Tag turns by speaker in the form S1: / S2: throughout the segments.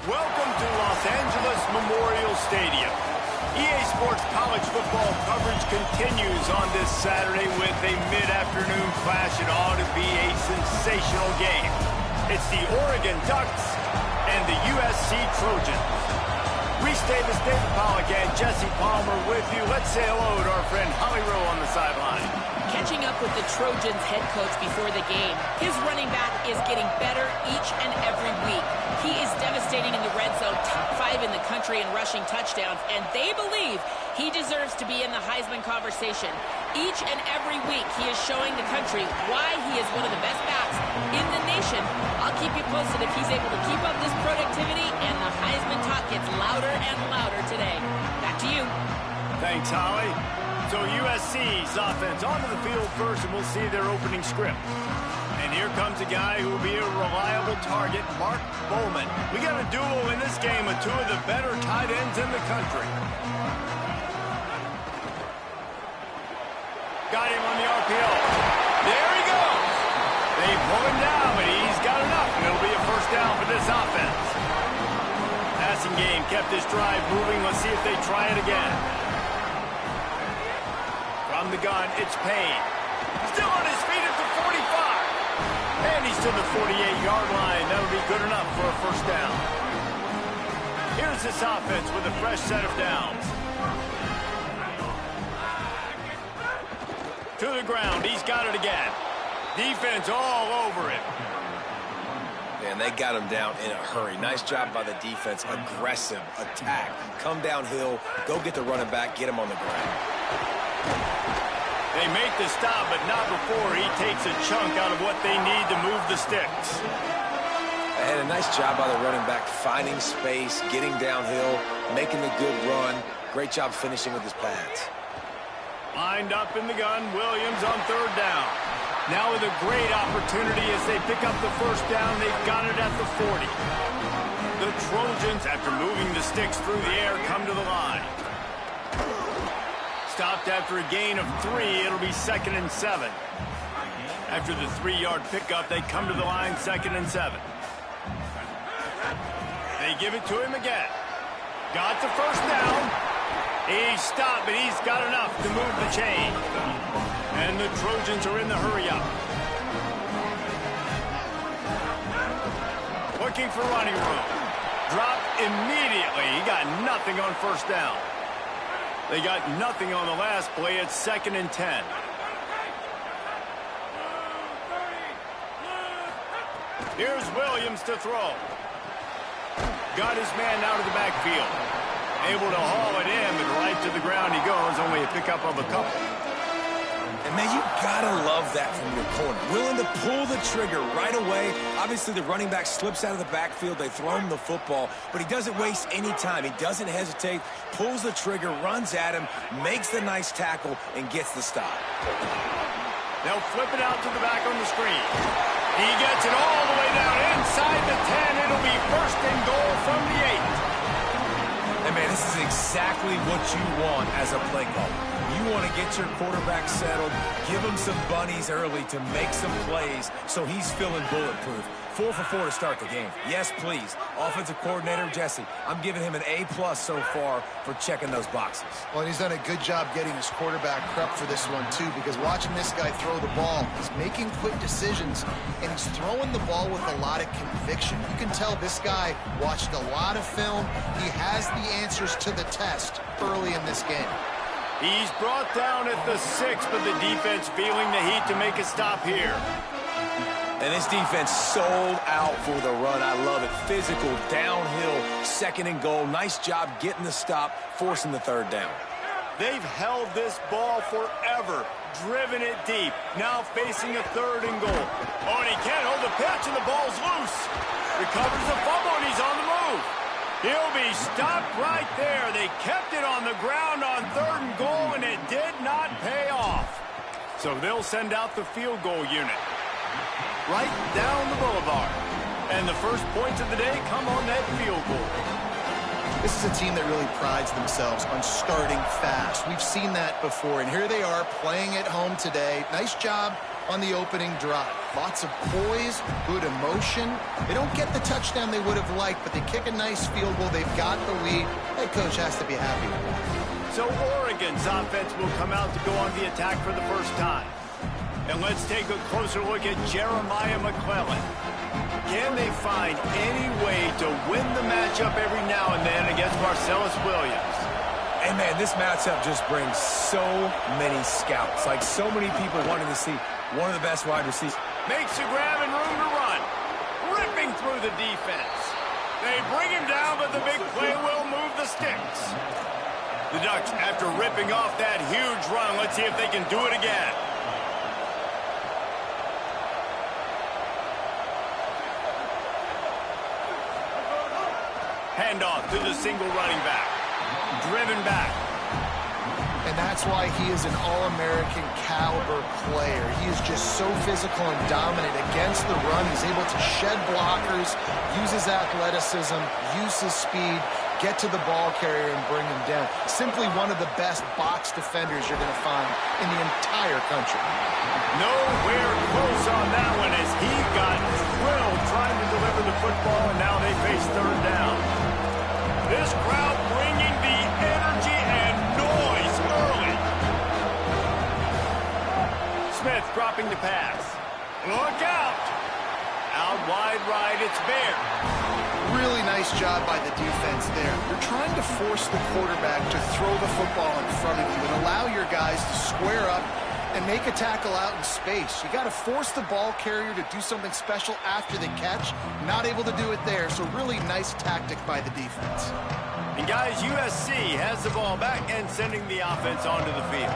S1: Welcome to Los Angeles Memorial Stadium. EA Sports college football coverage continues on this Saturday with a mid-afternoon clash. It ought to be a sensational game. It's the Oregon Ducks and the USC Trojans. Reese Davis, David Pollack, and Jesse Palmer with you. Let's say hello to our friend Holly Rowe on the sideline.
S2: Catching up with the Trojans head coach before the game, his running back is getting better each and every week. He is devastating in the red zone, top 5 in the country in rushing touchdowns, and they believe he deserves to be in the Heisman conversation. Each and every week, he is showing the country why he is one of the best backs in the nation. I'll keep you posted if he's able to keep up this productivity, and the Heisman talk gets louder and louder today. Back to you.
S1: Thanks, Holly. So USC's offense onto the field first, and we'll see their opening script. And here comes a guy who will be a reliable target, Mark Bowman. We got a duo in this game with two of the better tight ends in the country. Got him on the RPO. There he goes. They pull him down, but he's got enough. It'll be a first down for this offense. Passing game kept this drive moving. Let's see if they try it again. From the gun, it's Payne. Still on his feet at the 45. And he's to the 48-yard line. That'll be good enough for a first down. Here's this offense with a fresh set of downs. To the ground. He's got it again. Defense all over it.
S3: And they got him down in a hurry. Nice job by the defense. Aggressive attack. Come downhill. Go get the running back. Get him on the ground.
S1: They make the stop, but not before he takes a chunk out of what they need to move the sticks.
S3: And a nice job by the running back, finding space, getting downhill, making the good run. Great job finishing with his pads.
S1: Lined up in the gun, Williams on third down. Now with a great opportunity as they pick up the first down, they've got it at the 40. The Trojans, after moving the sticks through the air, come to the line. Stopped after a gain of 3, it'll be 2nd and 7. After the 3-yard pickup, they come to the line, 2nd and 7. They give it to him again. Got the first down. He stopped, but he's got enough to move the chain. And the Trojans are in the hurry-up. Looking for running room. Dropped immediately. He got nothing on first down. They got nothing on the last play. It's 2nd and 10. Here's Williams to throw. Got his man out of the backfield. Able to haul it in, but right to the ground he goes. Only a pickup of a couple.
S3: And, man, you gotta love that from your corner. Willing to pull the trigger right away. Obviously, the running back slips out of the backfield. They throw him the football, but he doesn't waste any time. He doesn't hesitate, pulls the trigger, runs at him, makes the nice tackle, and gets the stop.
S1: They'll flip it out to the back on the screen. He gets it all the way down inside the 10. It'll be 1st and goal from the 8.
S3: And, man, this is exactly what you want as a play caller. You want to get your quarterback settled, give him some bunnies early to make some plays so he's feeling bulletproof. 4 for 4 to start the game. Yes, please. Offensive coordinator Jesse, I'm giving him an A+ so far for checking those boxes.
S4: Well, and he's done a good job getting his quarterback prepped for this one, too, because watching this guy throw the ball, he's making quick decisions, and he's throwing the ball with a lot of conviction. You can tell this guy watched a lot of film. He has the answers to the test early in this game.
S1: He's brought down at the 6, but the defense feeling the heat to make a stop here.
S3: And this defense sold out for the run. I love it. Physical, downhill, 2nd and goal. Nice job getting the stop, forcing the 3rd down.
S1: They've held this ball forever, driven it deep. Now facing a 3rd and goal. Oh, and he can't hold the pitch, and the ball's loose. Recovers the fumble, and he's on the move. He'll be stopped right there. They kept it on the ground on 3rd and goal, and it did not pay off. So they'll send out the field goal unit. Right down the boulevard. And the first points of the day come on that field goal.
S4: This is a team that really prides themselves on starting fast. We've seen that before, and here they are playing at home today. Nice job on the opening drive. Lots of poise, good emotion. They don't get the touchdown they would have liked, but they kick a nice field goal. They've got the lead. Head coach has to be happy with that.
S1: So Oregon's offense will come out to go on the attack for the first time. And let's take a closer look at Jeremiah McClellan. Can they find any way to win the matchup every now and then against Marcellus Williams?
S3: Hey, man, this matchup just brings so many scouts. Like, so many people wanting to see one of the best wide receivers.
S1: Makes a grab and room to run. Ripping through the defense. They bring him down, but the big play will move the sticks. The Ducks, after ripping off that huge run, let's see if they can do it again. Handoff to the single running back. Driven back.
S4: And that's why he is an All-American caliber player. He is just so physical and dominant against the run. He's able to shed blockers, use his athleticism, use his speed, get to the ball carrier and bring him down. Simply one of the best box defenders you're going to find in the entire country.
S1: Nowhere close on that one as he got drilled trying to deliver the football, and now they face third down. This crowd bringing the energy and noise early. Smith dropping the pass. Look out. Out wide right, it's Bear.
S4: Really nice job by the defense there. You're trying to force the quarterback to throw the football in front of you and allow your guys to square up and make a tackle out in space. You got to force the ball carrier to do something special after the catch. Not able to do it there, so really nice tactic by the defense.
S1: And guys, USC has the ball back and sending the offense onto the field.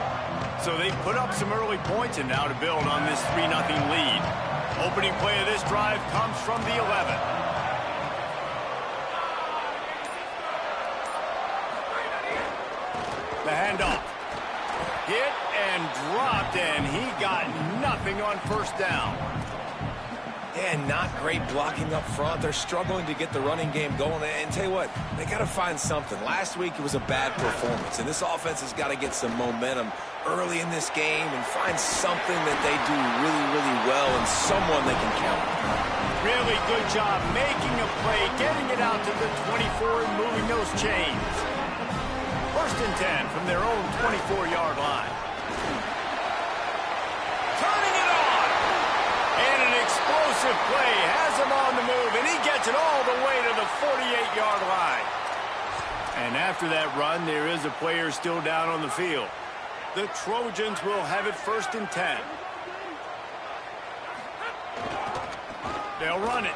S1: So they put up some early points and now to build on this 3-0 lead. Opening play of this drive comes from the 11. The handoff. Hit and dropped, and he got nothing on first down.
S3: And not great blocking up front. They're struggling to get the running game going. And tell you what, they got to find something. Last week it was a bad performance, and this offense has got to get some momentum early in this game and find something that they do really, really well and someone they can count on.
S1: Really good job making a play, getting it out to the 24 and moving those chains. First and 10 from their own 24-yard line. Turning it on. And an explosive play has him on the move, and he gets it all the way to the 48-yard line. And after that run, there is a player still down on the field. The Trojans will have it first and 10. They'll run it.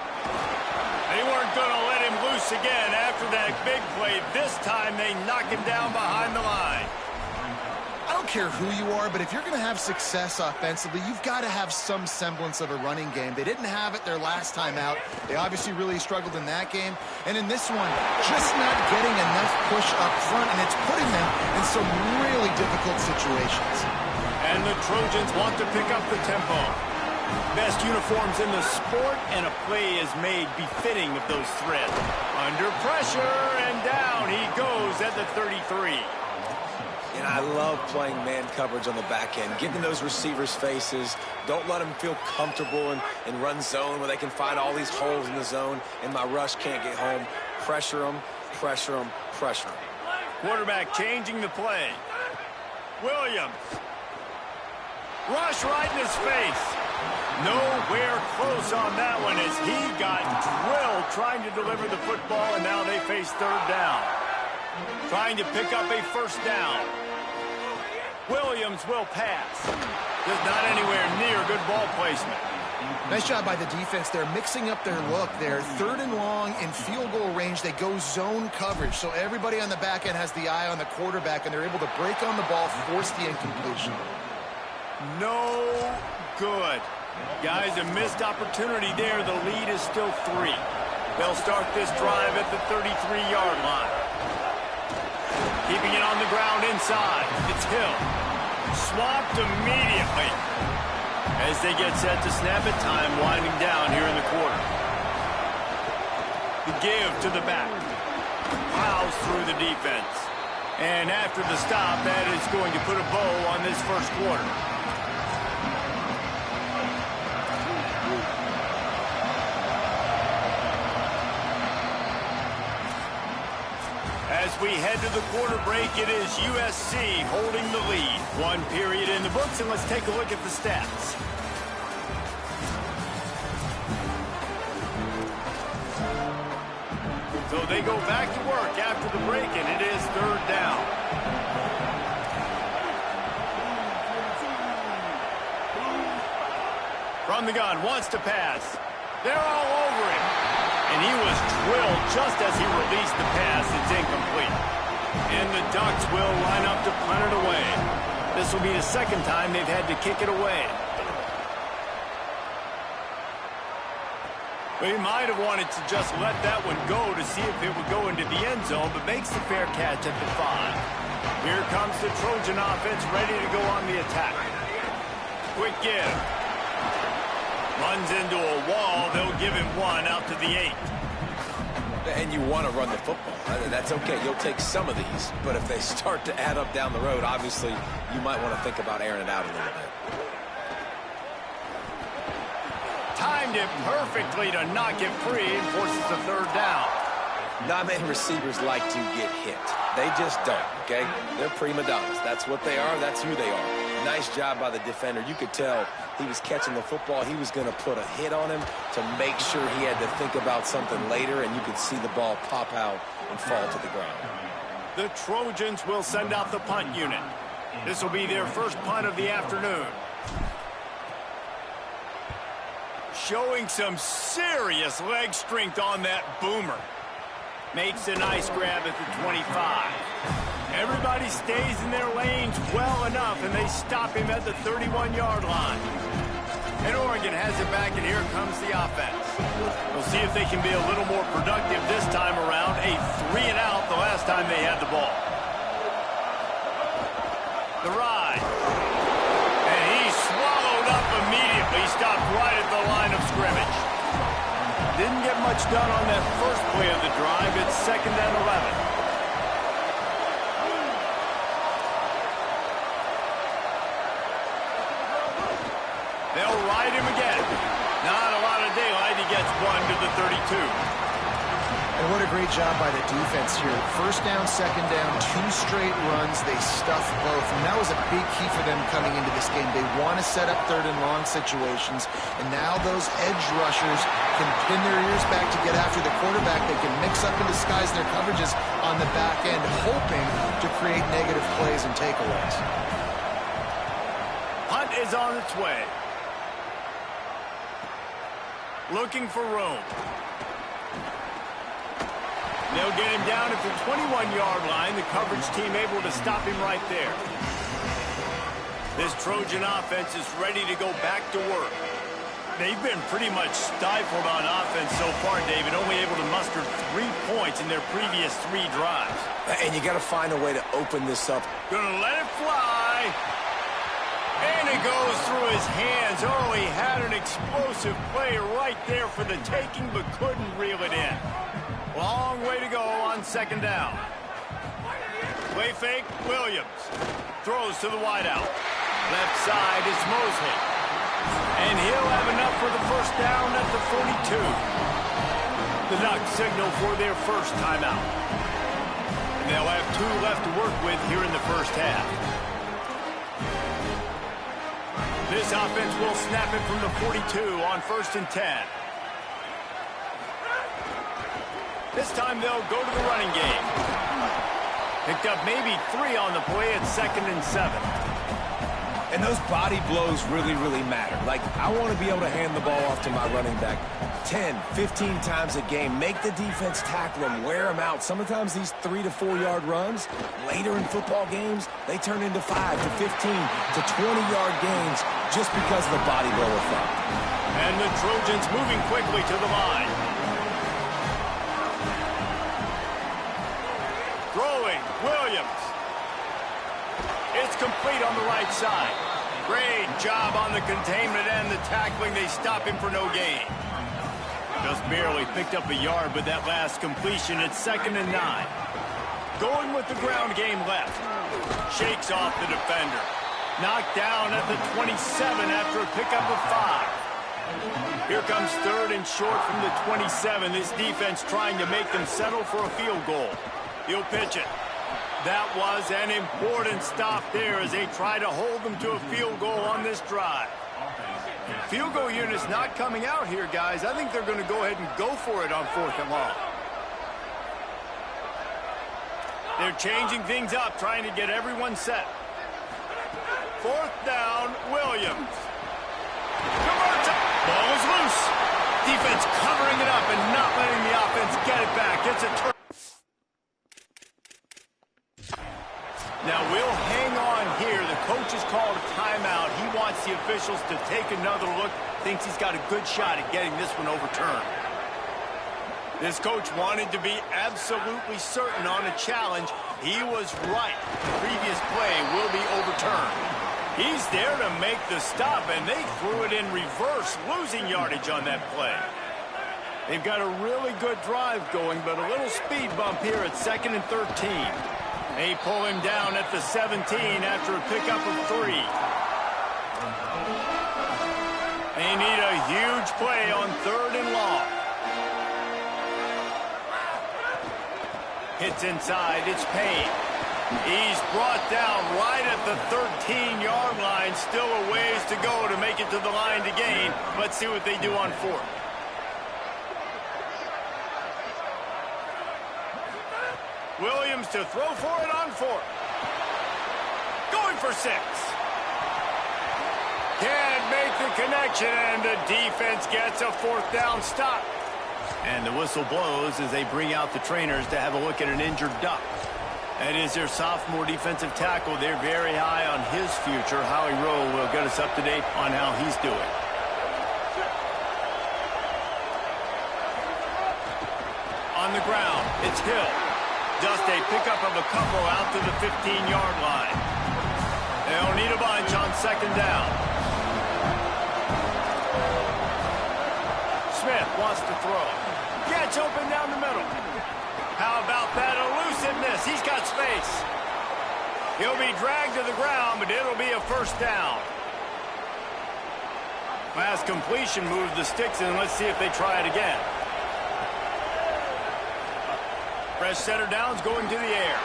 S1: They weren't going to let him loose again after that big play. This time they knock him down behind the line.
S4: I don't care who you are, but if you're going to have success offensively, you've got to have some semblance of a running game. They didn't have it their last time out. They obviously really struggled in that game. And in this one, just not getting enough push up front, and it's putting them in some really difficult situations.
S1: And the Trojans want to pick up the tempo. Best uniforms in the sport, and a play is made befitting of those threats. Under pressure, and down he goes at the 33.
S3: And I love playing man coverage on the back end, getting those receivers' faces. Don't let them feel comfortable in run zone where they can find all these holes in the zone, and my rush can't get home. Pressure them, pressure them, pressure them.
S1: Quarterback changing the play. Williams. Rush right in his face. Nowhere close on that one as he got drilled trying to deliver the football, and now they face third down. Trying to pick up a first down. Williams will pass. Just not anywhere near good ball placement.
S4: Nice job by the defense. They're mixing up their look. They're third and long in field goal range. They go zone coverage, so everybody on the back end has the eye on the quarterback, and they're able to break on the ball, force the incompletion.
S1: No good. Guys, a missed opportunity there. The lead is still 3. They'll start this drive at the 33-yard line. Keeping it on the ground inside. It's Hill. Swamped immediately. As they get set to snap it, time winding down here in the quarter. The give to the back. plows through the defense. And after the stop, that is going to put a bow on this first quarter. As we head to the quarter break, it is USC holding the lead. One period in the books, and let's take a look at the stats. So they go back to work after the break, and it is third down. From the gun, wants to pass. They're all over him. And he was drilled just as he released the pass. It's incomplete. And the Ducks will line up to punt it away. This will be the second time they've had to kick it away. But he might have wanted to just let that one go to see if it would go into the end zone, but makes the fair catch at the 5. Here comes the Trojan offense ready to go on the attack. Quick give. Runs into a wall. They'll give him one out to the 8.
S3: And you want to run the football. That's okay. You'll take some of these. But if they start to add up down the road, obviously you might want to think about airing it out a little bit.
S1: Timed it perfectly to not get free and forces a third down.
S3: Not many receivers like to get hit. They just don't, okay? They're prima donnas. That's what they are. That's who they are. Nice job by the defender. You could tell he was catching the football. He was going to put a hit on him to make sure he had to think about something later, and you could see the ball pop out and fall to the ground.
S1: The Trojans will send out the punt unit. This will be their first punt of the afternoon. Showing some serious leg strength on that boomer. Makes a nice grab at the 25. Everybody stays in their lanes well enough, and they stop him at the 31-yard line. And Oregon has it back, and here comes the offense. We'll see if they can be a little more productive this time around. A 3-and-out the last time they had the ball. The ride. And he swallowed up immediately, stopped right at the line of scrimmage. Didn't get much done on that first play of the drive. It's 2nd and 11. They'll ride him again. Not a lot of daylight. He gets one to the 32.
S4: And what a great job by the defense here. First down, second down, 2 straight runs. They stuffed both. And that was a big key for them coming into this game. They want to set up third and long situations. And now those edge rushers can pin their ears back to get after the quarterback. They can mix up and disguise their coverages on the back end, hoping to create negative plays and takeaways.
S1: Hunt is on its way. Looking for room. They'll get him down at the 21-yard line. The coverage team able to stop him right there. This Trojan offense is ready to go back to work. They've been pretty much stifled on offense so far, David, only able to muster 3 points in their previous 3 drives.
S3: And you got to find a way to open this up.
S1: Gonna let it fly. And it goes through his hands. Oh, he had an explosive play right there for the taking, but couldn't reel it in. Long way to go on 2nd down. Play fake, Williams. Throws to the wideout. Left side is Mosley. And he'll have enough for the first down at the 42. The Ducks signal for their first timeout. And they'll have 2 left to work with here in the first half. This offense will snap it from the 42 on 1st and 10. This time they'll go to the running game. Picked up maybe 3 on the play at 2nd and 7.
S3: And those body blows really, really matter. Like, I want to be able to hand the ball off to my running back 10, 15 times a game. Make the defense tackle them, wear them out. Sometimes these 3 to 4 yard runs, later in football games, they turn into 5 to 15 to 20-yard gains just because of the body blow effect.
S1: And the Trojans moving quickly to the line. Throwing, Williams. It's complete on the right side. Great job on the containment and the tackling. They stop him for no gain. Just barely picked up a yard with that last completion. It's 2nd and 9. Going with the ground game left. Shakes off the defender. Knocked down at the 27 after a pickup of 5. Here comes 3rd and short from the 27. This defense trying to make them settle for a field goal. He'll pitch it. That was an important stop there as they try to hold them to a field goal on this drive. Field goal unit's not coming out here, guys. I think they're going to go ahead and go for it on 4th and long. They're changing things up, trying to get everyone set. 4th down, Williams. Converts it. Ball is loose. Defense covering it up and not letting the offense get it back. It's a turn. Now we'll hang on here. The coach has called a timeout. He wants the officials to take another look. Thinks he's got a good shot at getting this one overturned. This coach wanted to be absolutely certain on a challenge. He was right. The previous play will be overturned. He's there to make the stop, and they threw it in reverse, losing yardage on that play. They've got a really good drive going, but a little speed bump here at 2nd and 13. They pull him down at the 17 after a pickup of 3. They need a huge play on 3rd and long. Hits inside, it's Payne. He's brought down right at the 13-yard line. Still a ways to go to make it to the line to gain. Let's see what they do on 4th. Williams to throw for it on 4th. Going for 6. Can't make the connection, and the defense gets a 4th down stop. And the whistle blows as they bring out the trainers to have a look at an injured Duck. That is their sophomore defensive tackle. They're very high on his future. Howie Rowe will get us up to date on how he's doing. On the ground, it's Hill. Just a pickup of a couple out to the 15-yard line. They'll need a bunch on 2nd down. Smith wants to throw. Gets open down the middle. How about that elusiveness? He's got space. He'll be dragged to the ground, but it'll be a 1st down. Last completion moved the sticks in. Let's see if they try it again. Fresh center downs going to the air.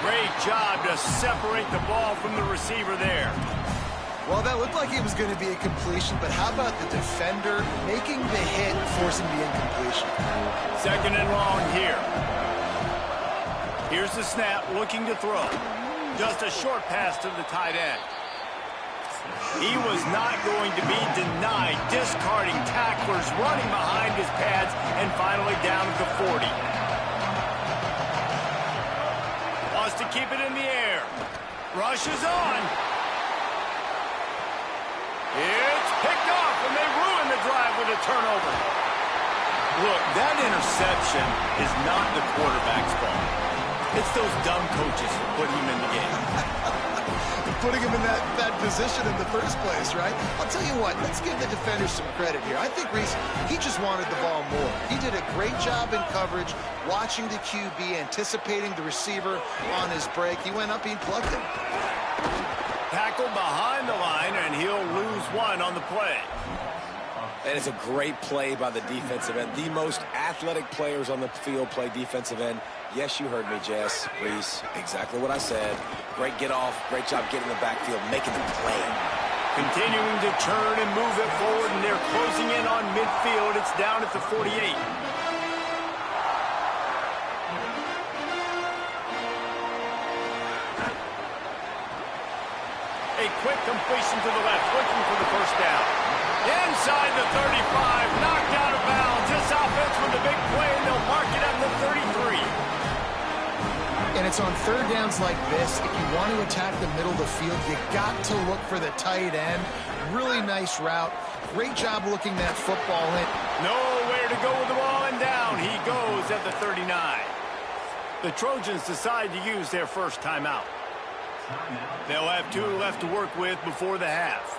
S1: Great job to separate the ball from the receiver there.
S4: Well, that looked like it was going to be a completion, but how about the defender making the hit, forcing the incompletion?
S1: 2nd and long here. Here's the snap, looking to throw. Just a short pass to the tight end. He was not going to be denied, discarding tacklers, running behind his pads, and finally down at the 40. Wants to keep it in the air. Rushes on. It's picked off, and they ruin the drive with a turnover. Look, that interception is not the quarterback's fault. It's those dumb coaches who put him in the game.
S4: Putting him in that position in the first place, right? I'll tell you what, let's give the defenders some credit here. I think Reese, he just wanted the ball more. He did a great job in coverage, watching the QB, anticipating the receiver on his break. He went up, he plugged him.
S1: Tackled behind the line, and he'll lose 1 on the play.
S3: That is a great play by the defensive end. The most athletic players on the field play defensive end. Yes, you heard me, Jess, Reese. Exactly what I said. Great get off. Great job getting in the backfield, making the play.
S1: Continuing to turn and move it forward, and they're closing in on midfield. It's down at the 48. A quick completion to the left, looking for the 1st down. Inside the 35, knocked out of bounds. This offense with a big play, and they'll mark it at the 33.
S4: And it's on 3rd downs like this. If you want to attack the middle of the field, you got to look for the tight end. Really nice route. Great job looking that football in.
S1: Nowhere to go with the ball, and down he goes at the 39. The Trojans decide to use their 1st timeout. They'll have 2 left to work with before the half.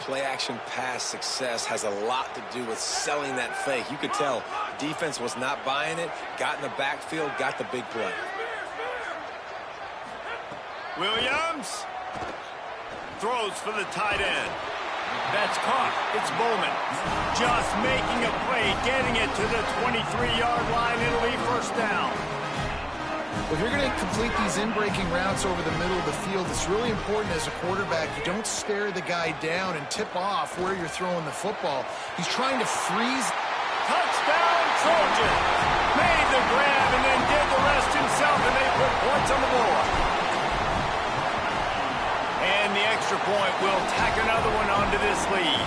S3: play-action pass success has a lot to do with selling that fake. You could tell defense was not buying it, got in the backfield, got the big play.
S1: Williams throws for the tight end. That's caught. It's Bowman. Just making a play, getting it to the 23-yard line. It'll be first down.
S4: Well, if you're going to complete these in-breaking routes over the middle of the field, it's really important as a quarterback you don't stare the guy down and tip off where you're throwing the football. He's trying to freeze.
S1: Touchdown, Trojan. Made the grab and then did the rest himself, and they put points on the board. And the extra point will tack another one onto this lead.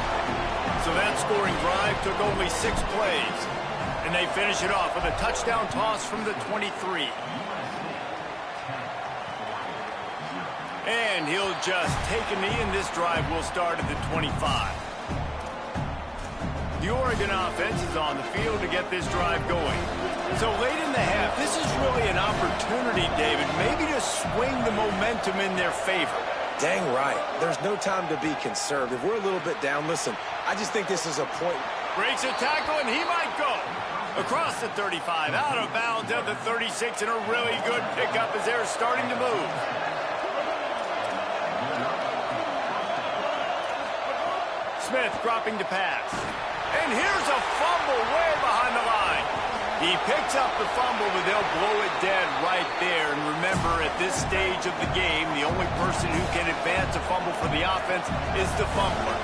S1: So that scoring drive took only 6 plays. And they finish it off with a touchdown toss from the 23. And he'll just take a knee, and this drive will start at the 25. The Oregon offense is on the field to get this drive going. So late in the half, this is really an opportunity, David, maybe to swing the momentum in their favor.
S3: Dang right. There's no time to be conservative. We're a little bit down. Listen, I just think this is a point.
S1: Breaks a tackle, and he might go. Across the 35, out of bounds at the 36, and a really good pickup as they're starting to move. Smith dropping to pass. And here's a fumble way behind the line. He picks up the fumble, but they'll blow it dead right there. And remember, at this stage of the game, the only person who can advance a fumble for the offense is the fumbler.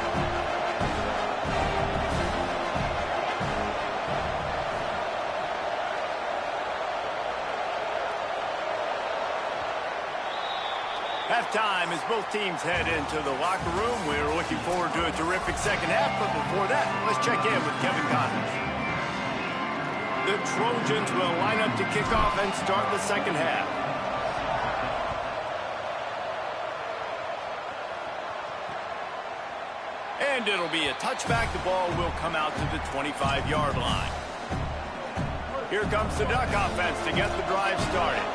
S1: Halftime as both teams head into the locker room. We're looking forward to a terrific second half, but before that, let's check in with Kevin Connors. The Trojans will line up to kick off and start the second half. And it'll be a touchback. The ball will come out to the 25-yard line. Here comes the Duck offense to get the drive started.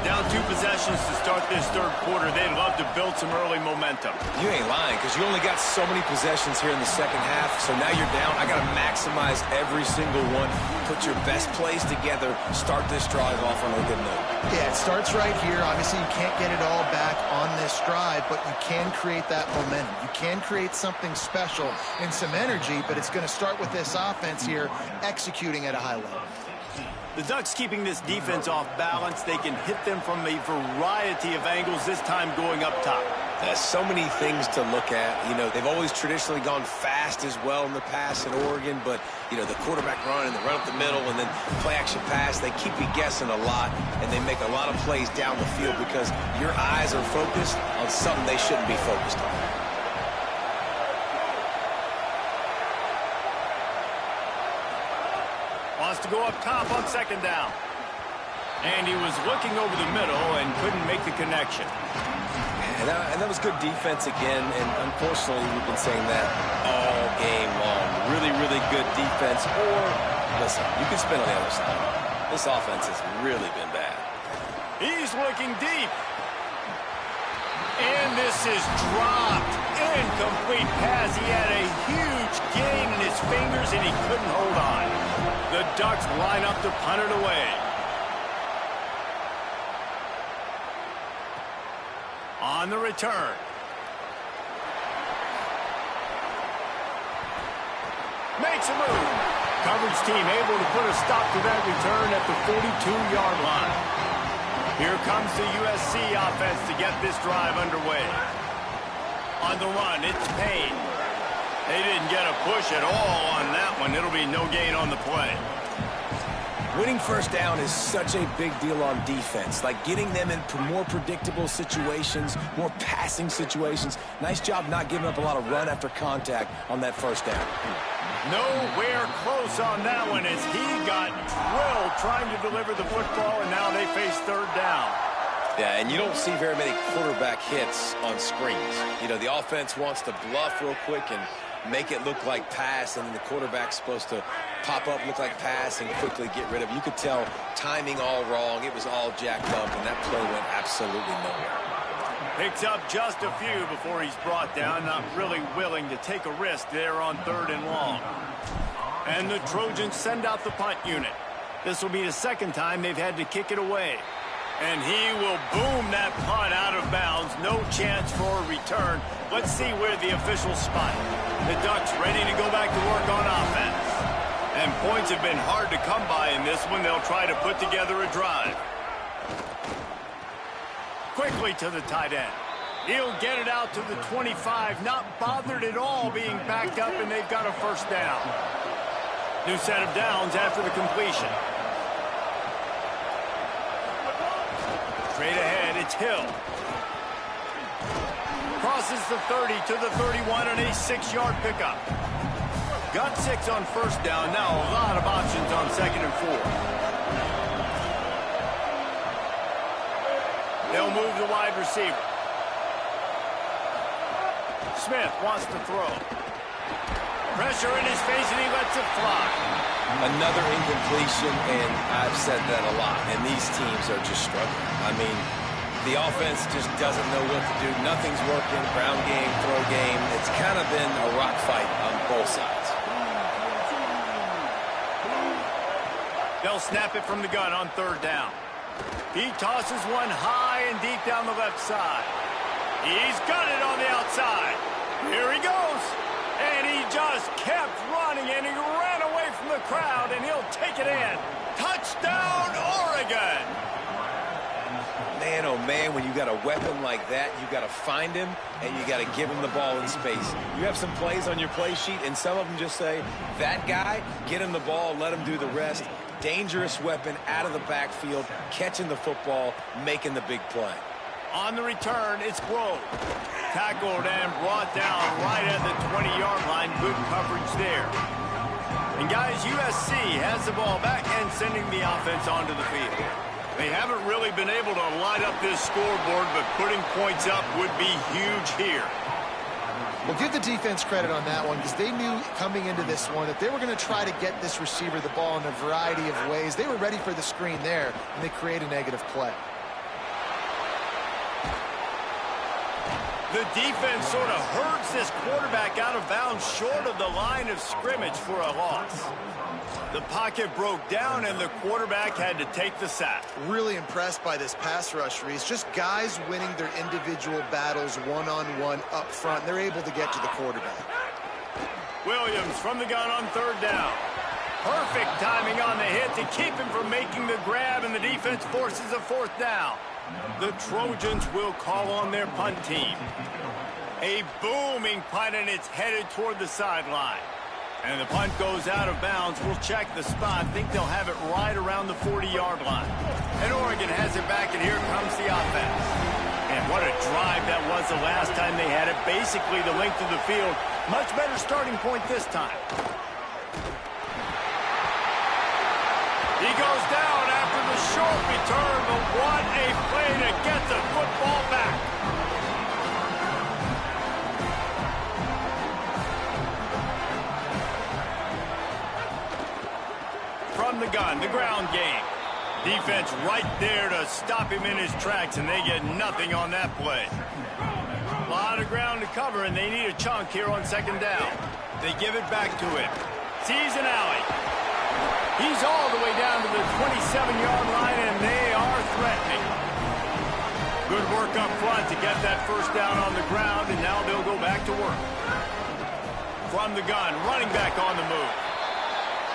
S1: Down 2 possessions to start this third quarter. They'd love to build some early momentum.
S3: You ain't lying, because you only got so many possessions here in the second half, so now you're down. I got to maximize every single one. Put your best plays together. Start this drive off on a good note.
S4: Yeah, it starts right here. Obviously, you can't get it all back on this drive, but you can create that momentum. You can create something special and some energy, but it's going to start with this offense here executing at a high level.
S1: The Ducks keeping this defense off balance. They can hit them from a variety of angles, this time going up top.
S3: There's so many things to look at. You know, they've always traditionally gone fast as well in the past in Oregon, but, you know, the quarterback run and the run up the middle and then play-action pass, they keep you guessing a lot, and they make a lot of plays down the field because your eyes are focused on something they shouldn't be focused on.
S1: Wants to go up top on second down. And he was looking over the middle and couldn't make the connection.
S3: And that was good defense again, and unfortunately we've been saying that all game long. Really, really good defense. Or, listen, you can spin on the other side. This offense has really been bad.
S1: He's looking deep. And this is dropped. Incomplete pass. He had a huge gain in his fingers, and he couldn't hold on. The Ducks line up to punt it away. On the return. Makes a move. Coverage team able to put a stop to that return at the 42-yard line. Here comes the USC offense to get this drive underway. On the run, it's Payne. They didn't get a push at all on that one. It'll be no gain on the play.
S3: Winning first down is such a big deal on defense. Like getting them into more predictable situations, more passing situations. Nice job not giving up a lot of run after contact on that first down.
S1: Nowhere close on that one as he got drilled trying to deliver the football, and now they face third down.
S3: Yeah, and you don't see very many quarterback hits on screens. You know, the offense wants to bluff real quick and make it look like pass, and then the quarterback's supposed to pop up, look like pass, and quickly get rid of it. You could tell timing all wrong. It was all jacked up, and that play went absolutely nowhere.
S1: Picks up just a few before he's brought down, not really willing to take a risk there on 3rd and long. And the Trojans send out the punt unit. This will be the second time they've had to kick it away. And he will boom that punt out of bounds. No chance for a return. Let's see where the officials spot it. The Ducks ready to go back to work on offense. And points have been hard to come by in this one. They'll try to put together a drive. Quickly to the tight end. He'll get it out to the 25. Not bothered at all being backed up, and they've got a first down. New set of downs after the completion. Straight ahead, it's Hill. Crosses the 30 to the 31 on a 6-yard pickup. Got 6 on first down. Now a lot of options on 2nd and 4. They'll move the wide receiver. Smith wants to throw. Pressure in his face, and he lets it fly.
S3: Another incompletion, and I've said that a lot, and these teams are just struggling. I mean, the offense just doesn't know what to do. Nothing's working. Ground game, throw game. It's kind of been a rock fight on both sides.
S1: They'll snap it from the gun on 3rd down. He tosses one high and deep down the left side. He's got it on the outside. Here he goes. And he just kept running, and he ran away from the crowd, and he'll take it in. Touchdown, Oregon!
S3: Man, oh man, when you got a weapon like that, you got to find him, and you got to give him the ball in space. You have some plays on your play sheet, and some of them just say, that guy, get him the ball, let him do the rest. Dangerous weapon out of the backfield, catching the football, making the big play.
S1: On the return, it's Grove. Tackled and brought down right at the 20-yard line. Good coverage there. And guys, USC has the ball back and sending the offense onto the field. They haven't really been able to light up this scoreboard, but putting points up would be huge here.
S4: Well, give the defense credit on that one, because they knew coming into this one that they were going to try to get this receiver the ball in a variety of ways. They were ready for the screen there, and they create a negative play.
S1: The defense sort of herds this quarterback out of bounds short of the line of scrimmage for a loss. The pocket broke down, and the quarterback had to take the sack.
S4: Really impressed by this pass rush, Reese. Just guys winning their individual battles one-on-one up front. They're able to get to the quarterback.
S1: Williams from the gun on 3rd down. Perfect timing on the hit to keep him from making the grab, and the defense forces a 4th down. The Trojans will call on their punt team. A booming punt, and it's headed toward the sideline. And the punt goes out of bounds. We'll check the spot. Think they'll have it right around the 40-yard line. And Oregon has it back, and here comes the offense. And what a drive that was the last time they had it. Basically the length of the field. Much better starting point this time. He goes down after the short return, but what a play to get the football back. From the gun, the ground game. Defense right there to stop him in his tracks, and they get nothing on that play. A lot of ground to cover, and they need a chunk here on 2nd down. They give it back to him. Sees an alley. He's all the way down to the 27-yard line, and they are threatening. Good work up front to get that first down on the ground, and now they'll go back to work. From the gun, running back on the move.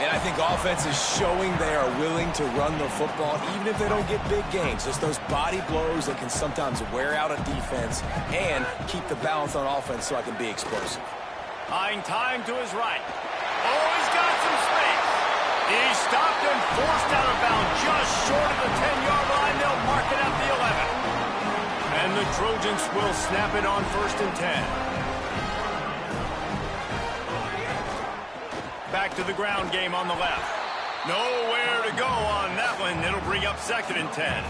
S3: And I think offense is showing they are willing to run the football, even if they don't get big gains. Just those body blows that can sometimes wear out a defense and keep the balance on offense so I can be explosive.
S1: Buying time to his right. Oh, he's got some space. He stopped and forced out of bounds just short of the 10-yard line. They'll mark it at the 11. And the Trojans will snap it on 1st and 10. Back to the ground game on the left. Nowhere to go on that one. It'll bring up 2nd and 10.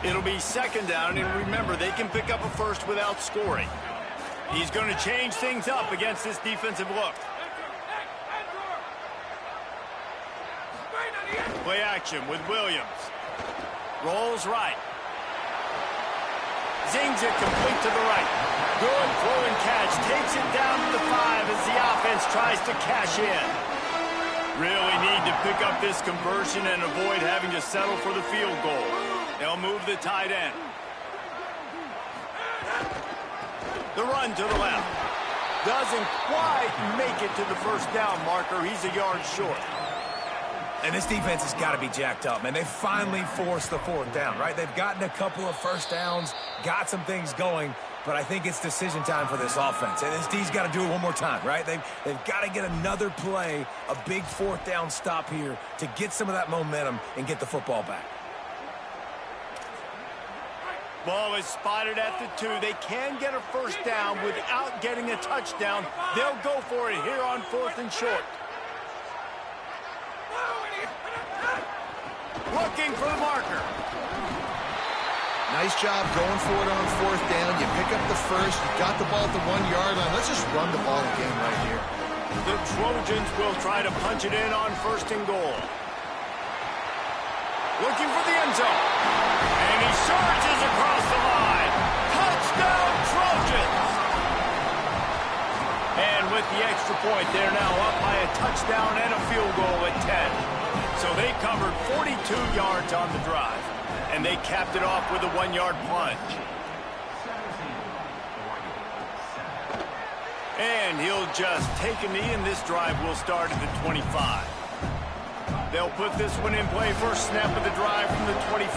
S1: It'll be 2nd down, and remember, they can pick up a first without scoring. He's going to change things up against this defensive look. Play action with Williams. Rolls right. Zings it complete to the right. Good throwing catch. Takes it down to the 5 as the offense tries to cash in. Really need to pick up this conversion and avoid having to settle for the field goal. They'll move the tight end. The run to the left. Doesn't quite make it to the first down marker. He's a yard short.
S3: And this defense has got to be jacked up, man. They finally forced the 4th down, right? They've gotten a couple of first downs, got some things going, but I think it's decision time for this offense. And this D's got to do it one more time, right? They've got to get another play, a big 4th down stop here to get some of that momentum and get the football back.
S1: Ball is spotted at the 2. They can get a first down without getting a touchdown. They'll go for it here on 4th and short. Looking for the marker.
S4: Nice job going for it on 4th down. You pick up the first. You got the ball at the 1-yard line. Let's just run the ball again right here.
S1: The Trojans will try to punch it in on 1st and goal. Looking for the end zone. And he surges across the line. Touchdown, Trojans! And with the extra point, they're now up by a touchdown and a field goal at 10. So they covered 42 yards on the drive. And they capped it off with a 1-yard plunge. And he'll just take a knee, and this drive will start at the 25. They'll put this one in play. First snap of the drive from the 25.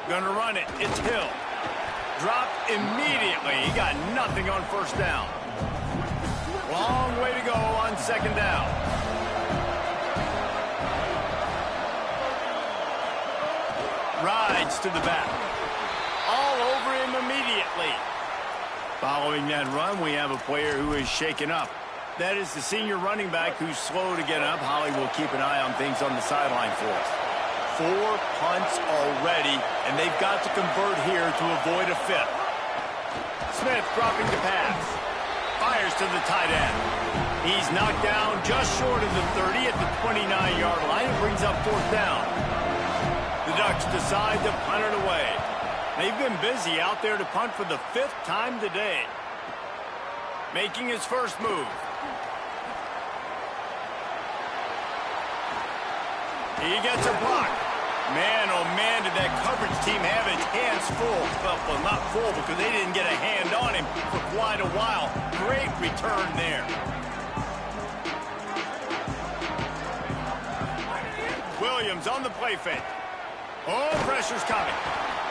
S1: Gonna run it. It's Hill. Dropped immediately. He got nothing on first down. Long way to go on 2nd down. Rides to the back. All over him immediately. Following that run, we have a player who is shaken up. That is the senior running back who's slow to get up. Holly will keep an eye on things on the sideline for us. 4 punts already, and they've got to convert here to avoid a 5th. Smith dropping the pass. Fires to the tight end. He's knocked down just short of the 30 at the 29-yard line. It brings up 4th down. The Ducks decide to punt it away. They've been busy out there to punt for the 5th time today. Making his first move. He gets a block. Man, oh man, did that coverage team have its hands full. Well, not full because they didn't get a hand on him for quite a while. Great return there. Williams on the play fake. Oh, pressure's coming.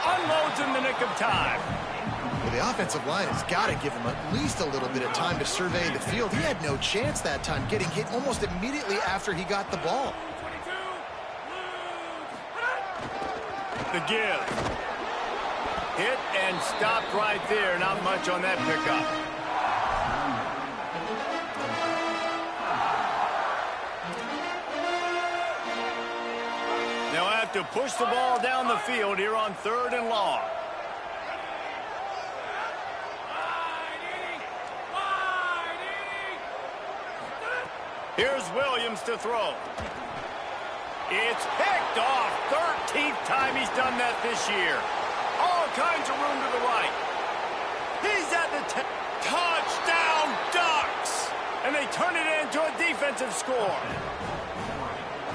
S1: Unloads in the nick of time.
S4: Well, the offensive line has got to give him at least a little bit of time to survey the field. He had no chance that time, getting hit almost immediately after he got the ball.
S1: The give. Hit and stopped right there. Not much on that pickup. They'll have to push the ball down the field here on 3rd and long. Here's Williams to throw. It's picked off. 13th time he's done that this year. All kinds of room to the right. He's at the touchdown Ducks. And they turn it into a defensive score.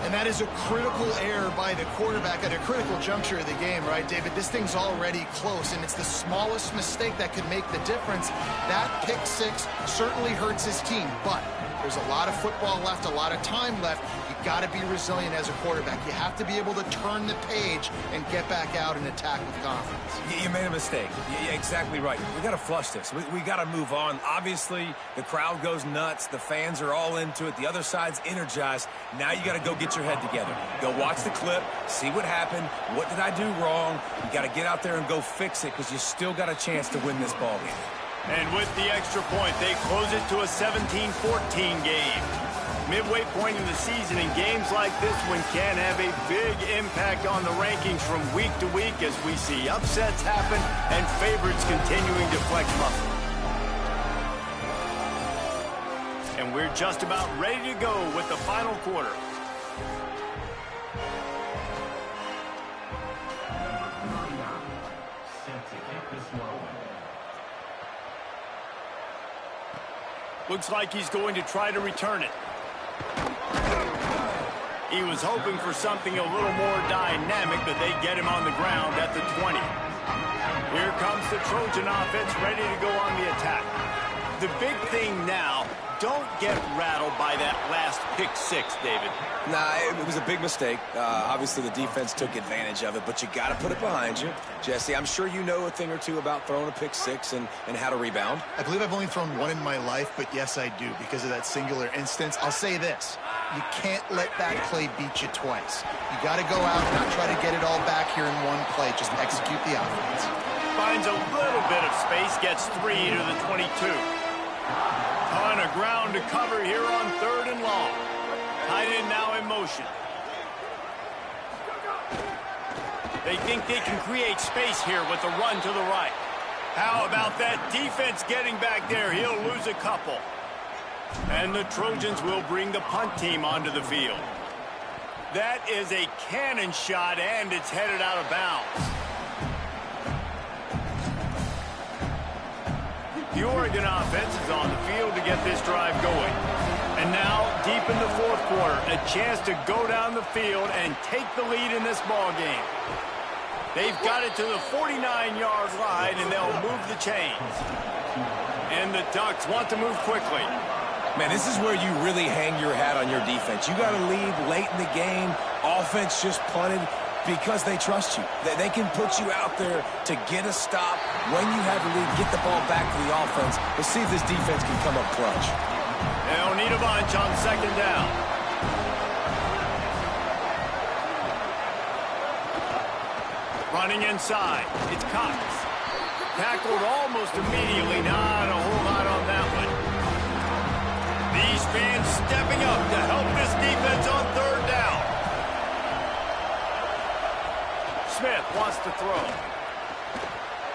S4: And that is a critical error by the quarterback at a critical juncture of the game, right, David? This thing's already close, and it's the smallest mistake that could make the difference. That pick 6 certainly hurts his team, but there's a lot of football left, a lot of time left. You've got to be resilient as a quarterback. You have to be able to turn the page and get back out and attack with confidence.
S3: You made a mistake. You're exactly right. We got to flush this. We got to move on. Obviously, the crowd goes nuts. The fans are all into it. The other side's energized. Now you got to go get your head together. Go watch the clip, see what happened. What did I do wrong? You got to get out there and go fix it because you still got a chance to win this ball game.
S1: And with the extra point, they close it to a 17-14 game. Midway point in the season, and games like this one can have a big impact on the rankings from week to week as we see upsets happen and favorites continuing to flex muscle. And we're just about ready to go with the final quarter. Looks like he's going to try to return it. He was hoping for something a little more dynamic, but they get him on the ground at the 20. Here comes the Trojan offense ready to go on the attack. The big thing now, don't get rattled by that last pick six, David.
S3: Nah, it was a big mistake. Obviously, the defense took advantage of it, but you got to put it behind you. Jesse, I'm sure you know a thing or two about throwing a pick six and how to rebound.
S4: I believe I've only thrown one in my life, but yes, I do, because of that singular instance. I'll say this. You can't let that play beat you twice. You got to go out and not try to get it all back here in one play. Just execute the offense.
S1: Finds a little bit of space, gets 3 to the 22. Ton of ground to cover here on 3rd and long. Tight end now in motion. They think they can create space here with a run to the right. How about that defense getting back there? He'll lose a couple. And the Trojans will bring the punt team onto the field. That is a cannon shot, and it's headed out of bounds. The Oregon offense is on the field to get this drive going. And now, deep in the 4th quarter, a chance to go down the field and take the lead in this ball game. They've got it to the 49-yard line, and they'll move the chains. And the Ducks want to move quickly.
S3: Man, this is where you really hang your hat on your defense. You got to lead late in the game. Offense just punted because they trust you. They can put you out there to get a stop. When you have the lead, get the ball back to the offense. Let's see if this defense can come up clutch.
S1: They'll need a bunch on 2nd down. Running inside. It's Cox. Tackled almost immediately. Not a whole lot on that one. These fans stepping up to help this defense on 3rd down. Smith wants to throw.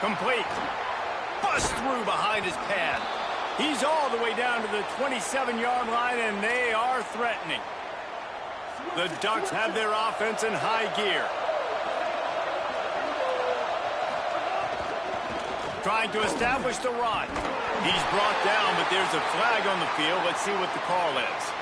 S1: Complete. Bust through behind his pad. He's all the way down to the 27-yard line, and they are threatening. The Ducks have their offense in high gear. Trying to establish the run. He's brought down, but there's a flag on the field. Let's see what the call is.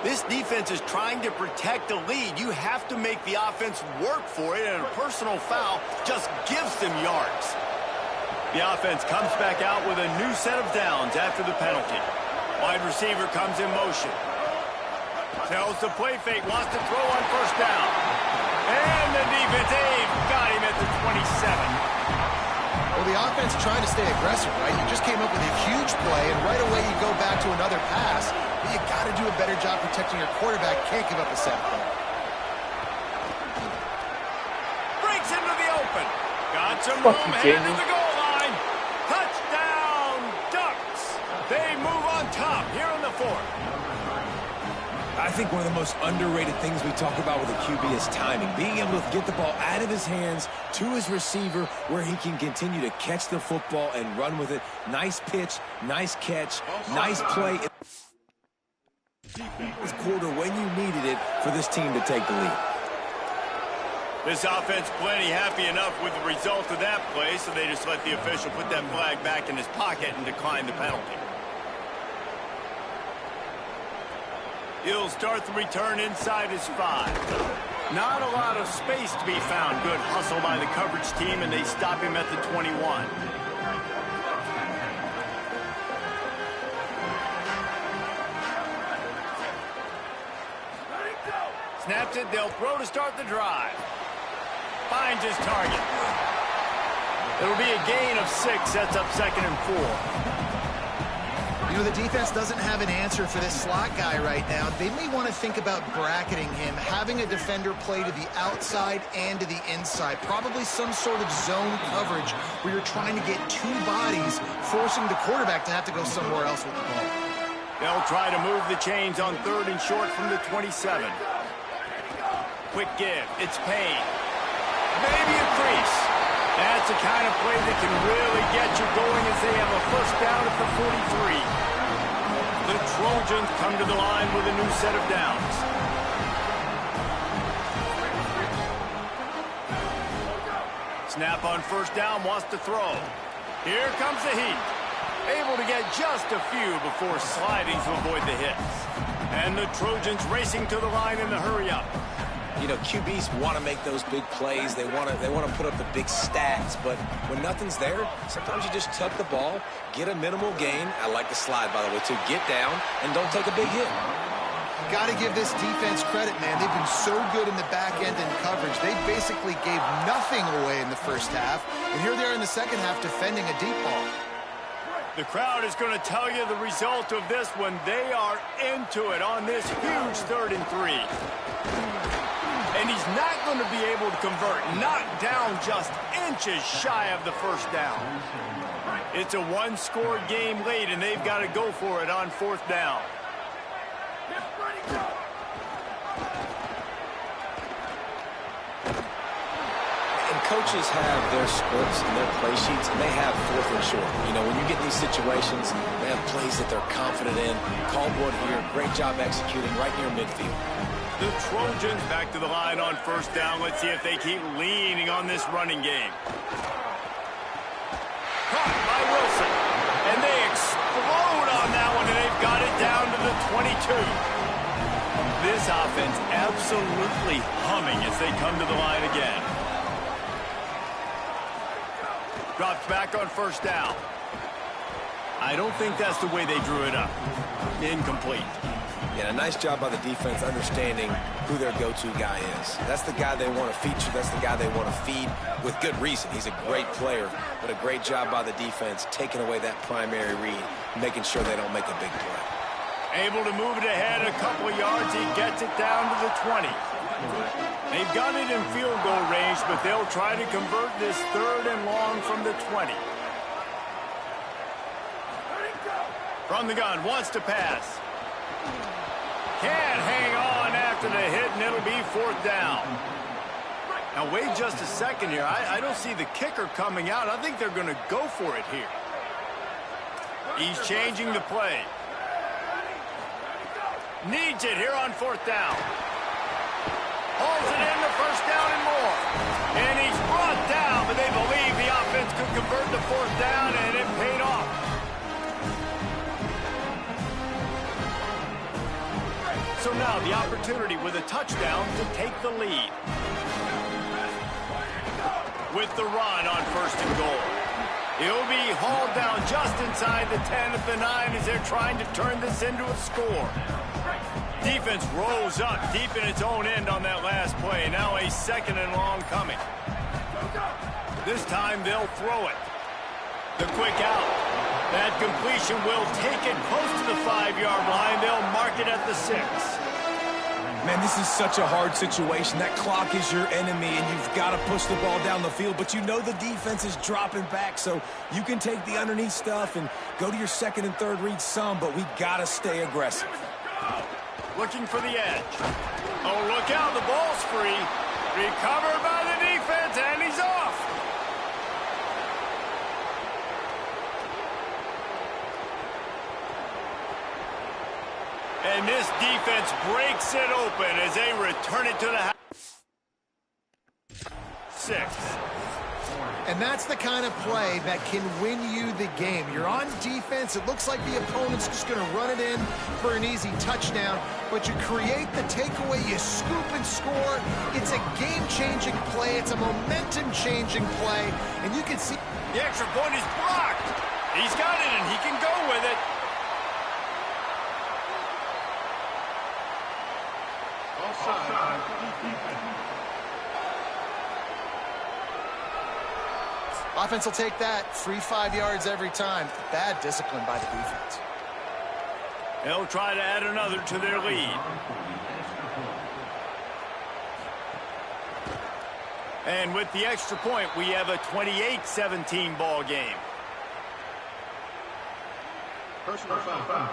S1: This defense is trying to protect the lead. You have to make the offense work for it, and a personal foul just gives them yards. The offense comes back out with a new set of downs after the penalty. Wide receiver comes in motion. Tells the play fake, wants to throw on 1st down. And the defense, got him at the 27.
S4: Well, the offense trying to stay aggressive, right? You just came up with a huge play, and right away you go back to another pass. But you got to do a better job protecting your quarterback. Can't give up a sack there.
S1: Breaks into the open. Got some room, headed to the goal line. Touchdown, Ducks. They move on top here in the 4th.
S3: I think one of the most underrated things we talk about with a QB is timing. Being able to get the ball out of his hands to his receiver where he can continue to catch the football and run with it. Nice pitch, nice catch, nice play. This quarter when you needed it for this team to take the lead.
S1: This offense plenty happy enough with the result of that play, so they just let the official put that flag back in his pocket and decline the penalty. He'll start the return inside his 5. Not a lot of space to be found. Good hustle by the coverage team, and they stop him at the 21. Snaps it, they'll throw to start the drive. Finds his target. It'll be a gain of 6, sets up 2nd and 4.
S4: You know, the defense doesn't have an answer for this slot guy right now. They may want to think about bracketing him, having a defender play to the outside and to the inside. Probably some sort of zone coverage where you're trying to get 2 bodies, forcing the quarterback to have to go somewhere else with the ball.
S1: They'll try to move the chains on 3rd and short from the 27. Quick give. It's Payne. Maybe a crease. That's the kind of play that can really get you going as they have a 1st down at the 43. The Trojans come to the line with a new set of downs. Snap on first down, wants to throw. Here comes the heat. Able to get just a few before sliding to avoid the hits. And the Trojans racing to the line in the hurry-up.
S3: You know, QBs want to make those big plays. They want to put up the big stats. But when nothing's there, sometimes you just tuck the ball, get a minimal gain. I like the slide, by the way, to get down and don't take a big hit.
S4: Got to give this defense credit, man. They've been so good in the back end in coverage. They basically gave nothing away in the first half. And here they are in the second half defending a deep ball.
S1: The crowd is going to tell you the result of this one. They are into it on this huge 3rd and 3. And he's not going to be able to convert. Knocked down just inches shy of the first down. It's a one-score game late, and they've got to go for it on 4th down.
S3: And coaches have their scripts and their play sheets, and they have 4th and short. You know, when you get in these situations, they have plays that they're confident in. Caldwell here, great job executing right near midfield.
S1: The Trojans back to the line on 1st down. Let's see if they keep leaning on this running game. Caught by Wilson. And they explode on that one, and they've got it down to the 22. This offense absolutely humming as they come to the line again. Drops back on 1st down. I don't think that's the way they drew it up. Incomplete.
S3: Yeah, a nice job by the defense understanding who their go-to guy is. That's the guy they want to feature. That's the guy they want to feed with good reason. He's a great player, but a great job by the defense taking away that primary read, making sure they don't make a big play.
S1: Able to move it ahead a couple of yards. He gets it down to the 20. They've got it in field goal range, but they'll try to convert this 3rd and long from the 20. From the gun, wants to pass. Can't hang on after the hit, and it'll be 4th down. Now, wait just a second here. I don't see the kicker coming out. I think they're going to go for it here. He's changing the play. Needs it here on 4th down. Hauls it in the 1st down and more. And he's brought down, but they believe the offense could convert the 4th down, and it paid off. So now the opportunity with a touchdown to take the lead. With the run on 1st and goal. He'll be hauled down just inside the 10 at the 9 as they're trying to turn this into a score. Defense rolls up deep in its own end on that last play. Now a 2nd and long coming. This time they'll throw it. The quick out. That completion will take it close to the 5-yard line. They'll mark it at the 6.
S3: Man, this is such a hard situation. That clock is your enemy, and you've got to push the ball down the field. But you know the defense is dropping back, so you can take the underneath stuff and go to your 2nd and 3rd read some, but we got to stay aggressive.
S1: Looking for the edge. Oh, look out. The ball's free. Recovered by the defense, and he's off. And this defense breaks it open as they return it to the house. 6.
S4: And that's the kind of play that can win you the game. You're on defense. It looks like the opponent's just going to run it in for an easy touchdown. But you create the takeaway. You scoop and score. It's a game-changing play. It's a momentum-changing play. And you can see
S1: the extra point is blocked. He's got it, and he can go with it.
S4: Offense will take that. Free 5 yards every time. Bad discipline by the defense.
S1: They'll try to add another to their lead. And with the extra point, we have a 28-17 ball game.
S5: Personal foul.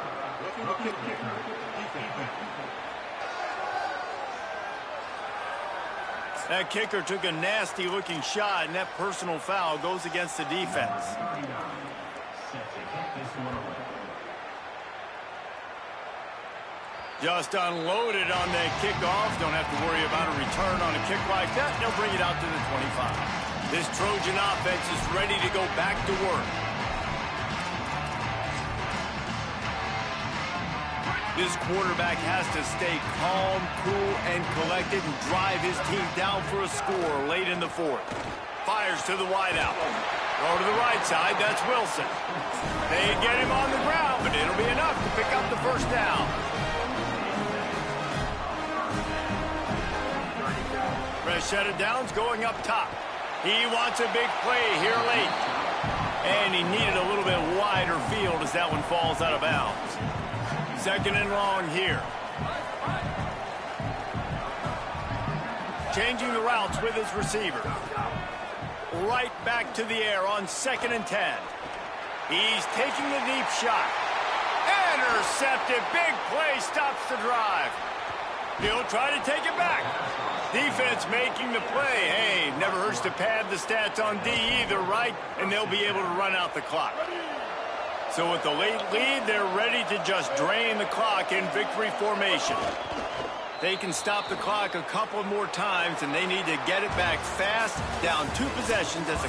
S1: That kicker took a nasty-looking shot, and that personal foul goes against the defense. Just unloaded on that kickoff. Don't have to worry about a return on a kick like that. They'll bring it out to the 25. This Trojan offense is ready to go back to work. This quarterback has to stay calm, cool, and collected and drive his team down for a score late in the fourth. Fires to the wideout. Throw to the right side, that's Wilson. They get him on the ground, but it'll be enough to pick up the first down. Fresh set of downs going up top. He wants a big play here late. And he needed a little bit wider field as that one falls out of bounds. Second and long here. Changing the routes with his receiver. Right back to the air on 2nd and 10. He's taking the deep shot. Intercepted. Big play stops the drive. He'll try to take it back. Defense making the play. Hey, never hurts to pad the stats on D either, right? And they'll be able to run out the clock. So with the late lead, they're ready to just drain the clock in victory formation. They can stop the clock a couple more times, and they need to get it back fast, down 2 possessions as the